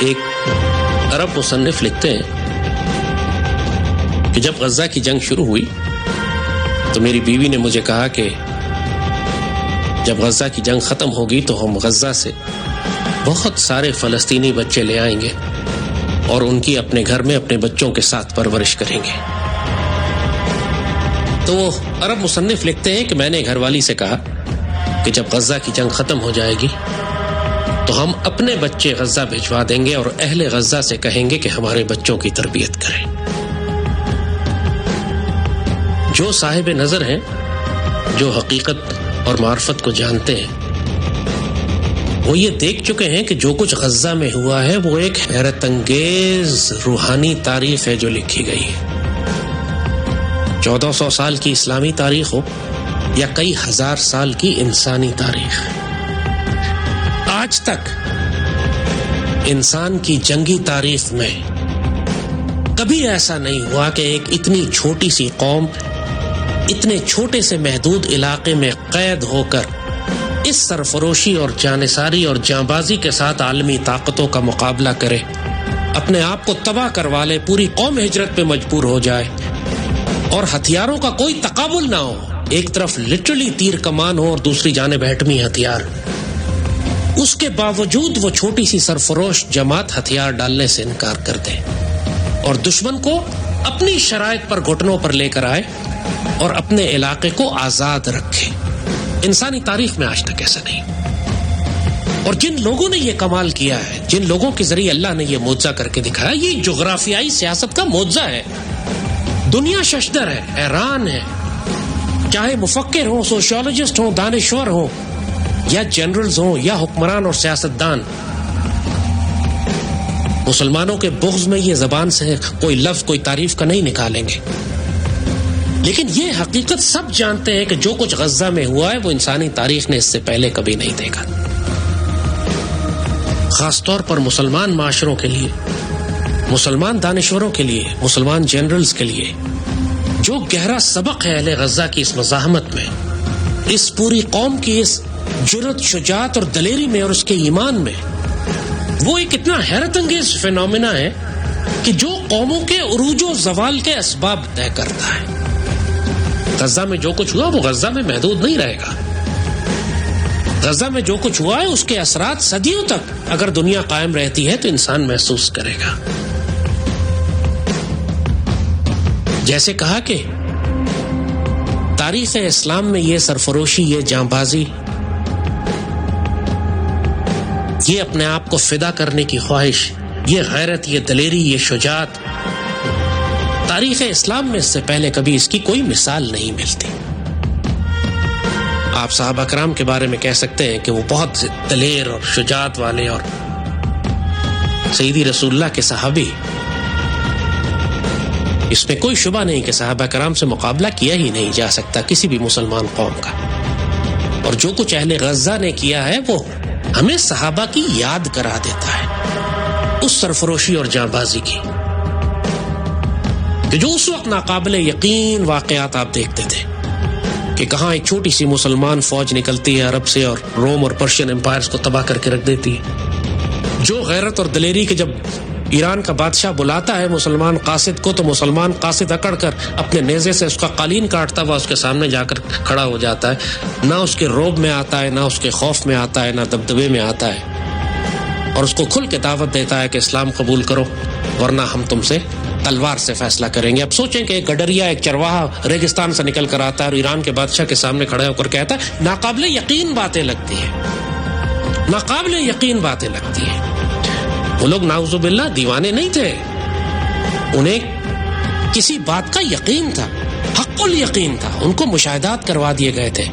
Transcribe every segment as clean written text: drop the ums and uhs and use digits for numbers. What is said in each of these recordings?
ایک عرب مصنف لکھتے ہیں کہ جب غزہ کی جنگ شروع ہوئی تو میری بیوی نے مجھے کہا کہ جب غزہ کی جنگ ختم ہوگی تو ہم غزہ سے بہت سارے فلسطینی بچے لے آئیں گے اور ان کی اپنے گھر میں اپنے بچوں کے ساتھ پرورش کریں گے. تو وہ عرب مصنف لکھتے ہیں کہ میں نے گھر والی سے کہا کہ جب غزہ کی جنگ ختم ہو جائے گی تو ہم اپنے بچے غزہ بھجوا دیں گے اور اہل غزہ سے کہیں گے کہ ہمارے بچوں کی تربیت کریں. جو صاحب نظر ہیں، جو حقیقت اور معرفت کو جانتے ہیں، وہ یہ دیکھ چکے ہیں کہ جو کچھ غزہ میں ہوا ہے وہ ایک حیرت انگیز روحانی تاریخ ہے جو لکھی گئی ہے. 1400 سال کی اسلامی تاریخ ہو یا کئی ہزار سال کی انسانی تاریخ، آج تک انسان کی جنگی تاریخ میں کبھی ایسا نہیں ہوا کہ ایک اتنی چھوٹی سی قوم اتنے چھوٹے سے محدود علاقے میں قید ہو کر اس سرفروشی اور جانثاری اور جانبازی کے ساتھ عالمی طاقتوں کا مقابلہ کرے، اپنے آپ کو تباہ کروا لے، پوری قوم ہجرت پہ مجبور ہو جائے اور ہتھیاروں کا کوئی تقابل نہ ہو، ایک طرف لٹرلی تیر کمان ہو اور دوسری جانب ایٹمی ہتھیار. اس کے باوجود وہ چھوٹی سی سرفروش جماعت ہتھیار ڈالنے سے انکار کر دے اور دشمن کو اپنی شرائط پر گھٹنوں پر لے کر آئے اور اپنے علاقے کو آزاد رکھے. انسانی تاریخ میں آج تک ایسا نہیں. اور جن لوگوں نے یہ کمال کیا ہے، جن لوگوں کے ذریعے اللہ نے یہ معجزہ کر کے دکھایا، یہ جغرافیائی سیاست کا معجزہ ہے. دنیا ششدر ہے، حیران ہے، چاہے مفکر ہوں، سوشیولوجسٹ ہوں، دانشور ہوں، یا جنرلز ہوں یا حکمران اور سیاستدان. مسلمانوں کے بغض میں یہ زبان سے کوئی لفظ، کوئی تعریف کا نہیں نکالیں گے، لیکن یہ حقیقت سب جانتے ہیں کہ جو کچھ غزہ میں ہوا ہے وہ انسانی تاریخ نے اس سے پہلے کبھی نہیں دیکھا. خاص طور پر مسلمان معاشروں کے لیے، مسلمان دانشوروں کے لیے، مسلمان جنرلز کے لیے جو گہرا سبق ہے اہل غزہ کی اس مزاحمت میں، اس پوری قوم کی اس جرأت، شجاعت اور دلیری میں اور اس کے ایمان میں، وہ ایک اتنا حیرت انگیز فینومینا ہے کہ جو قوموں کے عروج و زوال کے اسباب طے کرتا ہے. غزہ میں جو کچھ ہوا وہ غزہ میں محدود نہیں رہے گا. غزہ میں جو کچھ ہوا ہے اس کے اثرات صدیوں تک اگر دنیا قائم رہتی ہے تو انسان محسوس کرے گا. جیسے کہا کہ تاریخ اسلام میں یہ سرفروشی، یہ جانبازی، یہ اپنے آپ کو فدا کرنے کی خواہش، یہ غیرت، یہ دلیری، یہ شجاعت، تاریخ اسلام میں اس سے پہلے کبھی اس کی کوئی مثال نہیں ملتی. آپ صحابہ کرام کے بارے میں کہہ سکتے ہیں کہ وہ بہت دلیر اور شجاعت والے، اور سیدی رسول اللہ کے صحابی، اس میں کوئی شبہ نہیں کہ صحابہ کرام سے مقابلہ کیا ہی نہیں جا سکتا کسی بھی مسلمان قوم کا. اور جو کچھ اہل غزہ نے کیا ہے وہ ہمیں صحابہ کی یاد کرا دیتا ہے، اس سرفروشی اور جانبازی کی، کہ جو اس وقت ناقابل یقین واقعات آپ دیکھتے تھے کہ کہاں ایک چھوٹی سی مسلمان فوج نکلتی ہے عرب سے اور روم اور پرشین امپائرز کو تباہ کر کے رکھ دیتی ہے. جو غیرت اور دلیری کہ جب ایران کا بادشاہ بلاتا ہے مسلمان قاصد کو تو مسلمان قاصد اکڑ کر اپنے نیزے سے اس کا قالین کاٹتا ہوا اس کے سامنے جا کر کھڑا ہو جاتا ہے. نہ اس کے رعب میں آتا ہے، نہ اس کے خوف میں آتا ہے، نہ دبدبے میں آتا ہے، اور اس کو کھل کے دعوت دیتا ہے کہ اسلام قبول کرو ورنہ ہم تم سے تلوار سے فیصلہ کریں گے. اب سوچیں کہ ایک گڈریا، ایک چرواہا ریگستان سے نکل کر آتا ہے اور ایران کے بادشاہ کے سامنے کھڑا ہو کر کہتا ہے، ناقابل یقین باتیں لگتی ہیں، ناقابل یقین باتیں لگتی ہیں. وہ لوگ نعوذ باللہ دیوانے نہیں تھے، انہیں کسی بات کا یقین تھا، حق الیقین تھا، ان کو مشاہدات کروا دیے گئے تھے،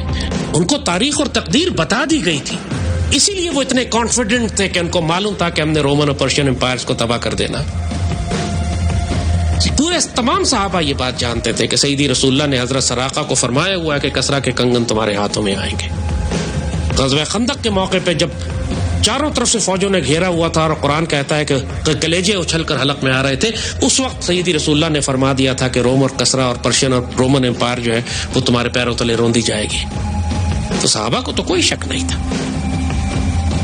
ان کو تاریخ اور تقدیر بتا دی گئی تھی. اسی لیے وہ اتنے کانفیڈنٹ تھے کہ ان کو معلوم تھا کہ ہم نے رومن اور پرشین امپائرز کو تباہ کر دینا. پورے تمام صحابہ یہ بات جانتے تھے کہ سیدی رسول اللہ نے حضرت سراقہ کو فرمایا ہوا ہے کہ کسرا کے کنگن تمہارے ہاتھوں میں آئیں گے. غزوہ خندق کے موقع پہ جب چاروں طرف سے فوجوں نے گھیرا ہوا تھا اور قرآن کہتا ہے کہ کلیجے اچھل کر حلق میں آ رہے تھے، اس وقت سیدی رسول اللہ نے فرما دیا تھا کہ روم اور کسرا اور پرشین اور رومن امپائر جو ہے وہ تمہارے پیروں تلے روندی جائے گی. تو صحابہ کو تو کوئی شک نہیں تھا.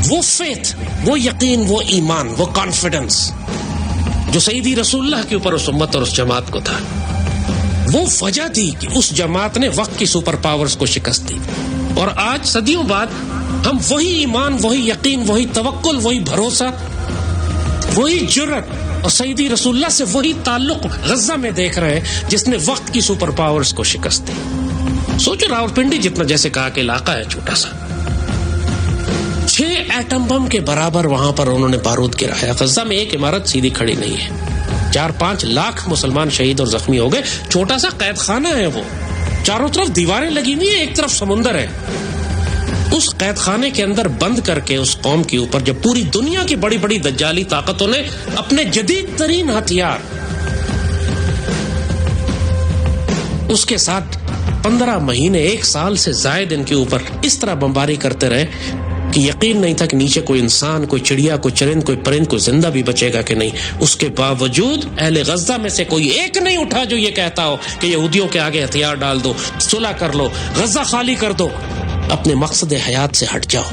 وہ فیتھ، وہ یقین، وہ ایمان، وہ کانفیڈنس جو سیدی رسول اللہ کے اوپر اس امت اور اس جماعت کو تھا، وہ وجہ تھی کہ اس جماعت نے وقت کی سپر پاورز کو شکست دی. اور آج صدیوں بعد ہم وہی ایمان، وہی یقین، وہی توکل، وہی بھروسہ، وہی جرأت اور سیدی رسول اللہ سے وہی تعلق غزہ میں دیکھ رہے ہیں جس نے وقت کی سپر پاورز کو شکست دی. سوچو راولپنڈی جتنا جیسے کہا کہ علاقہ ہے چھوٹا سا، 6 ایٹم بم کے برابر وہاں پر انہوں نے بارود گرایا. غزہ میں ایک عمارت سیدھی کھڑی نہیں ہے، 4-5 لاکھ مسلمان شہید اور زخمی ہو گئے. چھوٹا سا قید خانہ ہے وہ، چاروں طرف دیواریں لگی ہوئی ہیں، ایک طرف سمندر ہے. اس قید خانے کے اندر بند کر کے اس قوم کے اوپر جب پوری دنیا کی بڑی بڑی دجالی طاقتوں نے اپنے جدید ترین ہتھیار اس کے ساتھ 15 مہینے 1 سال سے زائد ان کے اوپر اس طرح بمباری کرتے رہے کہ یقین نہیں تھا کہ نیچے کوئی انسان، کوئی چڑیا، کوئی چرند، کوئی پرند، کوئی زندہ بھی بچے گا کہ نہیں. اس کے باوجود اہل غزہ میں سے کوئی ایک نہیں اٹھا جو یہ کہتا ہو کہ یہودیوں کے آگے ہتھیار ڈال دو، صلح کر لو، غزہ خالی کر دو، اپنے مقصد حیات سے ہٹ جاؤ.